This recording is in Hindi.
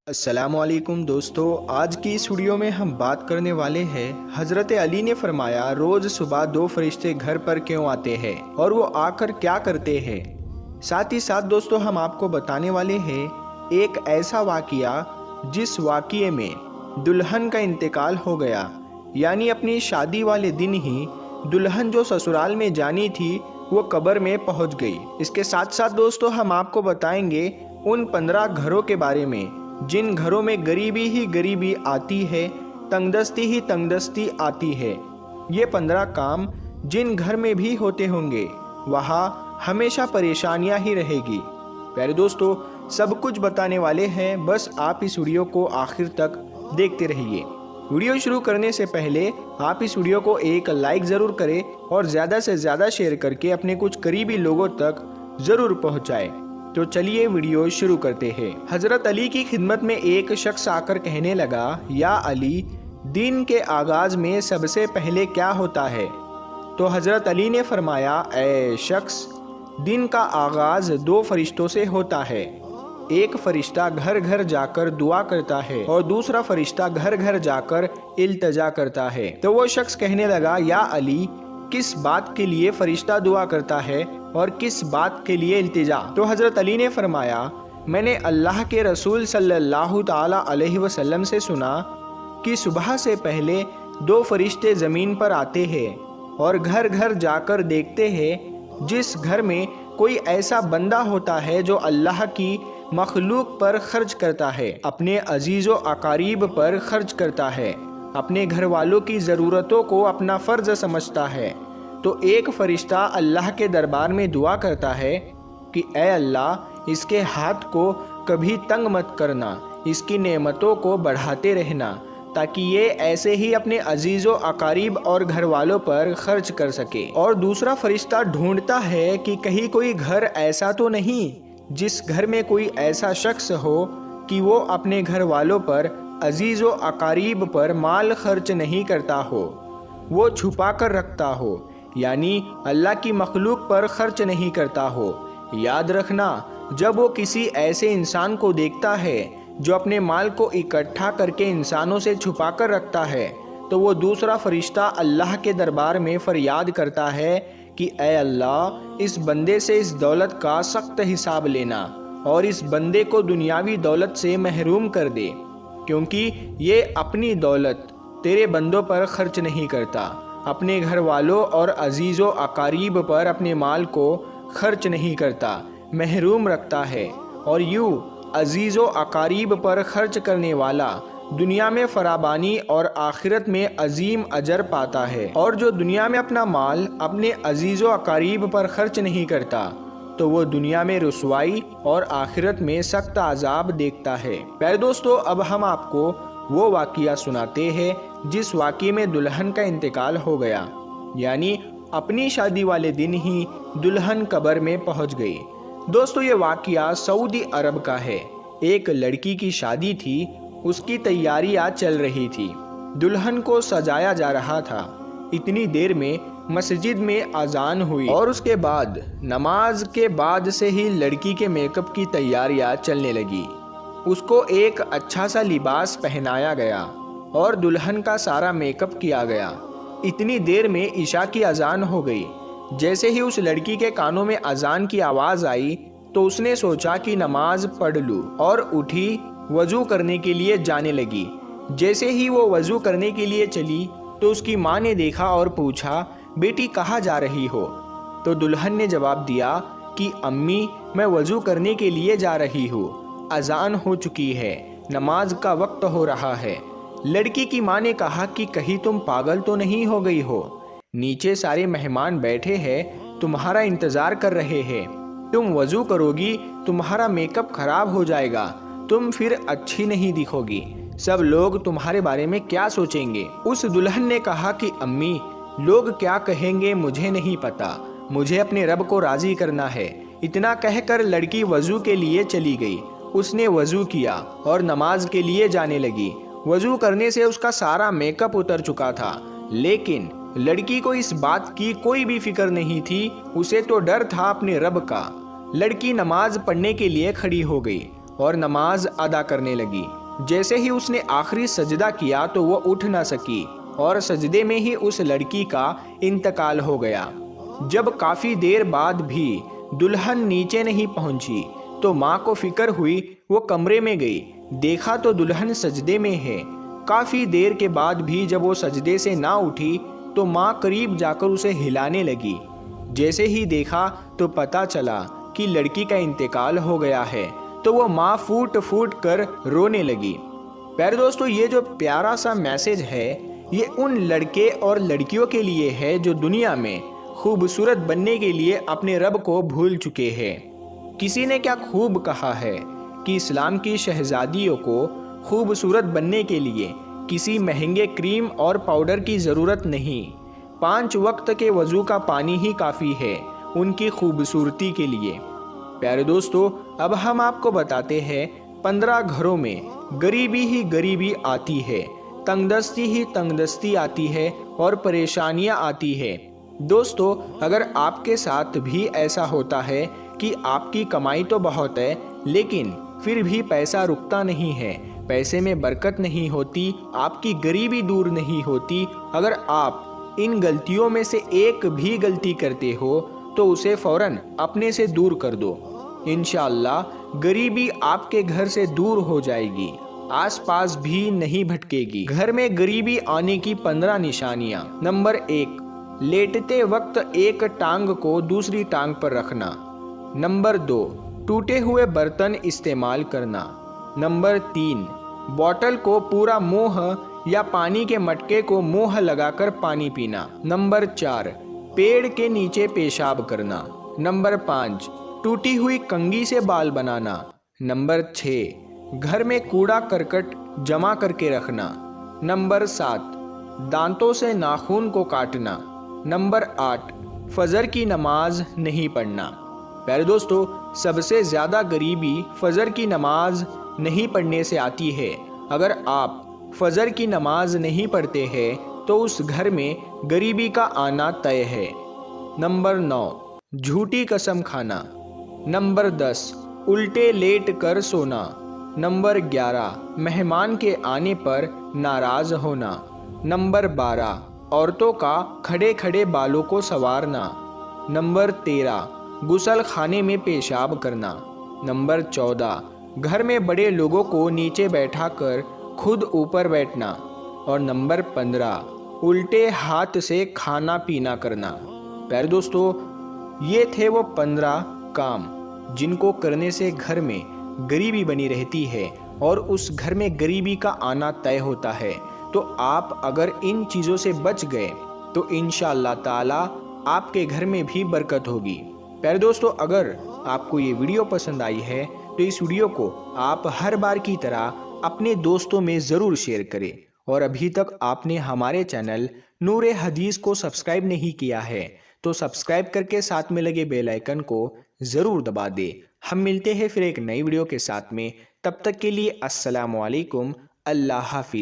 अस्सलामुअलैकुम दोस्तों, आज की इस वीडियो में हम बात करने वाले हैं हज़रत अली ने फरमाया रोज़ सुबह दो फरिश्ते घर पर क्यों आते हैं और वो आकर क्या करते हैं। साथ ही साथ दोस्तों हम आपको बताने वाले हैं एक ऐसा वाक़या जिस वाक़ये में दुल्हन का इंतकाल हो गया, यानी अपनी शादी वाले दिन ही दुल्हन जो ससुराल में जानी थी वो कब्र में पहुंच गई। इसके साथ साथ दोस्तों हम आपको बताएंगे उन 15 घरों के बारे में जिन घरों में गरीबी ही गरीबी आती है, तंगदस्ती ही तंगदस्ती आती है। ये 15 काम जिन घर में भी होते होंगे वहाँ हमेशा परेशानियाँ ही रहेगी। प्यारे दोस्तों सब कुछ बताने वाले हैं, बस आप इस वीडियो को आखिर तक देखते रहिए। वीडियो शुरू करने से पहले आप इस वीडियो को एक लाइक ज़रूर करें और ज़्यादा से ज़्यादा शेयर करके अपने कुछ करीबी लोगों तक ज़रूर पहुँचाएँ। तो चलिए वीडियो शुरू करते हैं। हज़रत अली की खिदमत में एक शख्स आकर कहने लगा, या अली, दिन के आगाज़ में सबसे पहले क्या होता है? तो हज़रत अली ने फरमाया, ऐ शख्स, दिन का आगाज़ 2 फरिश्तों से होता है। एक फरिश्ता घर घर जाकर दुआ करता है और दूसरा फरिश्ता घर घर जाकर इल्तिजा करता है। तो वो शख्स कहने लगा, या अली, किस बात के लिए फरिश्ता दुआ करता है और किस बात के लिए इल्तिजा? तो हज़रत अली ने फरमाया, मैंने अल्लाह के रसूल सल्लल्लाहु ताला अलैहि वसल्लम से सुना कि सुबह से पहले 2 फरिश्ते ज़मीन पर आते हैं और घर घर जाकर देखते हैं जिस घर में कोई ऐसा बंदा होता है जो अल्लाह की मखलूक पर खर्च करता है, अपने अजीज़ व अकारीब पर खर्च करता है, अपने घर वालों की ज़रूरतों को अपना फ़र्ज समझता है, तो एक फ़रिश्ता अल्लाह के दरबार में दुआ करता है कि ए अल्लाह, इसके हाथ को कभी तंग मत करना, इसकी नेमतों को बढ़ाते रहना, ताकि ये ऐसे ही अपने अजीज़ व अकारीब और घर वालों पर खर्च कर सके। और दूसरा फ़रिश्ता ढूंढता है कि कहीं कोई घर ऐसा तो नहीं जिस घर में कोई ऐसा शख्स हो कि वो अपने घर वालों पर, अजीज़ व अकारीब पर माल खर्च नहीं करता हो, वो छुपा कर रखता हो, यानी अल्लाह की मखलूक पर खर्च नहीं करता हो। याद रखना, जब वो किसी ऐसे इंसान को देखता है जो अपने माल को इकट्ठा करके इंसानों से छुपा कर रखता है, तो वो दूसरा फरिश्ता अल्लाह के दरबार में फरियाद करता है कि ए अल्लाह, इस बंदे से इस दौलत का सख्त हिसाब लेना और इस बंदे को दुनियावी दौलत से महरूम कर दे, क्योंकि ये अपनी दौलत तेरे बंदों पर खर्च नहीं करता, अपने घर वालों और अजीज़ व अकारीब पर अपने माल को खर्च नहीं करता, महरूम रखता है। और यूँ अजीज़ व अकारीब पर खर्च करने वाला दुनिया में फराबानी और आखिरत में अजीम अजर पाता है। और जो दुनिया में अपना माल अपने अजीज़ व अकारीब पर खर्च नहीं करता, तो वो दुनिया में रुसवाई और आखिरत में सख्त अजाब देखता है। प्यारे दोस्तों अब हम आपको वो वाक़या सुनाते हैं जिस वाक़ये में दुल्हन का इंतकाल हो गया, यानी अपनी शादी वाले दिन ही दुल्हन कब्र में पहुंच गई। दोस्तों ये वाक़या सऊदी अरब का है। एक लड़की की शादी थी, उसकी तैयारियां चल रही थी, दुल्हन को सजाया जा रहा था। इतनी देर में मस्जिद में अजान हुई और उसके बाद नमाज के बाद से ही लड़की के मेकअप की तैयारियां चलने लगी। उसको एक अच्छा सा लिबास पहनाया गया और दुल्हन का सारा मेकअप किया गया। इतनी देर में इशा की अजान हो गई। जैसे ही उस लड़की के कानों में अजान की आवाज़ आई तो उसने सोचा कि नमाज पढ़ लूँ और उठी, वज़ू करने के लिए जाने लगी। जैसे ही वो वज़ू करने के लिए चली तो उसकी माँ ने देखा और पूछा, बेटी कहाँ जा रही हो? तो दुल्हन ने जवाब दिया कि अम्मी, मैं वज़ू करने के लिए जा रही हूँ, अजान हो चुकी है, नमाज का वक्त हो रहा है। लड़की की माँ ने कहा कि कहीं तुम पागल तो नहीं हो गई हो? नीचे सारे मेहमान बैठे हैं, तुम्हारा इंतज़ार कर रहे हैं, तुम वज़ू करोगी, तुम्हारा मेकअप खराब हो जाएगा, तुम फिर अच्छी नहीं दिखोगी, सब लोग तुम्हारे बारे में क्या सोचेंगे? उस दुल्हन ने कहा कि अम्मी, लोग क्या कहेंगे मुझे नहीं पता, मुझे अपने रब को राज़ी करना है। इतना कहकर लड़की वज़ू के लिए चली गई। उसने वज़ू किया और नमाज के लिए जाने लगी। वज़ू करने से उसका सारा मेकअप उतर चुका था, लेकिन लड़की को इस बात की कोई भी फिक्र नहीं थी, उसे तो डर था अपने रब का। लड़की नमाज पढ़ने के लिए खड़ी हो गई और नमाज अदा करने लगी। जैसे ही उसने आखिरी सजदा किया तो वो उठ ना सकी और सजदे में ही उस लड़की का इंतकाल हो गया। जब काफ़ी देर बाद भी दुल्हन नीचे नहीं पहुंची तो माँ को फिक्र हुई। वो कमरे में गई, देखा तो दुल्हन सजदे में है। काफ़ी देर के बाद भी जब वो सजदे से ना उठी तो माँ करीब जाकर उसे हिलाने लगी। जैसे ही देखा तो पता चला कि लड़की का इंतकाल हो गया है, तो वो माँ फूट फूट कर रोने लगी। प्यारे दोस्तों, ये जो प्यारा सा मैसेज है ये उन लड़के और लड़कियों के लिए है जो दुनिया में खूबसूरत बनने के लिए अपने रब को भूल चुके हैं। किसी ने क्या खूब कहा है कि इस्लाम की शहजादियों को खूबसूरत बनने के लिए किसी महंगे क्रीम और पाउडर की ज़रूरत नहीं, 5 वक्त के वज़ू का पानी ही काफ़ी है उनकी खूबसूरती के लिए। प्यारे दोस्तों, अब हम आपको बताते हैं 15 घरों में गरीबी ही गरीबी आती है, तंगदस्ती ही तंगदस्ती आती है और परेशानियां आती है। दोस्तों, अगर आपके साथ भी ऐसा होता है कि आपकी कमाई तो बहुत है लेकिन फिर भी पैसा रुकता नहीं है, पैसे में बरकत नहीं होती, आपकी गरीबी दूर नहीं होती, अगर आप इन गलतियों में से एक भी गलती करते हो तो उसे फौरन अपने से दूर कर दो। इंशाअल्लाह गरीबी आपके घर से दूर हो जाएगी, आसपास भी नहीं भटकेगी। घर में गरीबी आने की 15 निशानियां। नंबर 1, लेटते वक्त एक टांग को दूसरी टांग पर रखना। नंबर 2, टूटे हुए बर्तन इस्तेमाल करना। नंबर 3, बॉटल को पूरा मुंह या पानी के मटके को मुंह लगाकर पानी पीना। नंबर 4, पेड़ के नीचे पेशाब करना। नंबर 5, टूटी हुई कंघी से बाल बनाना। नंबर 6, घर में कूड़ा करकट जमा करके रखना। नंबर 7, दांतों से नाखून को काटना। नंबर 8, फजर की नमाज नहीं पढ़ना। प्यारे दोस्तों, सबसे ज़्यादा गरीबी फजर की नमाज नहीं पढ़ने से आती है। अगर आप फजर की नमाज नहीं पढ़ते हैं तो उस घर में गरीबी का आना तय है। नंबर 9, झूठी कसम खाना। नंबर 10, उल्टे लेट कर सोना। नंबर 11, मेहमान के आने पर नाराज होना। नंबर 12, औरतों का खड़े खड़े बालों को संवारना। नंबर 13, गुसल खाने में पेशाब करना। नंबर 14, घर में बड़े लोगों को नीचे बैठाकर खुद ऊपर बैठना। और नंबर 15, उल्टे हाथ से खाना पीना करना। प्यारे दोस्तों, ये थे वो 15 काम जिनको करने से घर में गरीबी बनी रहती है और उस घर में गरीबी का आना तय होता है। तो आप अगर इन चीज़ों से बच गए तो इंशाअल्लाह ताला आपके घर में भी बरकत होगी। प्यारे दोस्तों, अगर आपको ये वीडियो पसंद आई है तो इस वीडियो को आप हर बार की तरह अपने दोस्तों में ज़रूर शेयर करें। और अभी तक आपने हमारे चैनल नूर हदीस को सब्सक्राइब नहीं किया है तो सब्सक्राइब करके साथ में लगे बेल आइकन को ज़रूर दबा दें। हम मिलते हैं फिर एक नई वीडियो के साथ में, तब तक के लिए अस्सलाम वालेकुम, अल्लाह हाफिज़।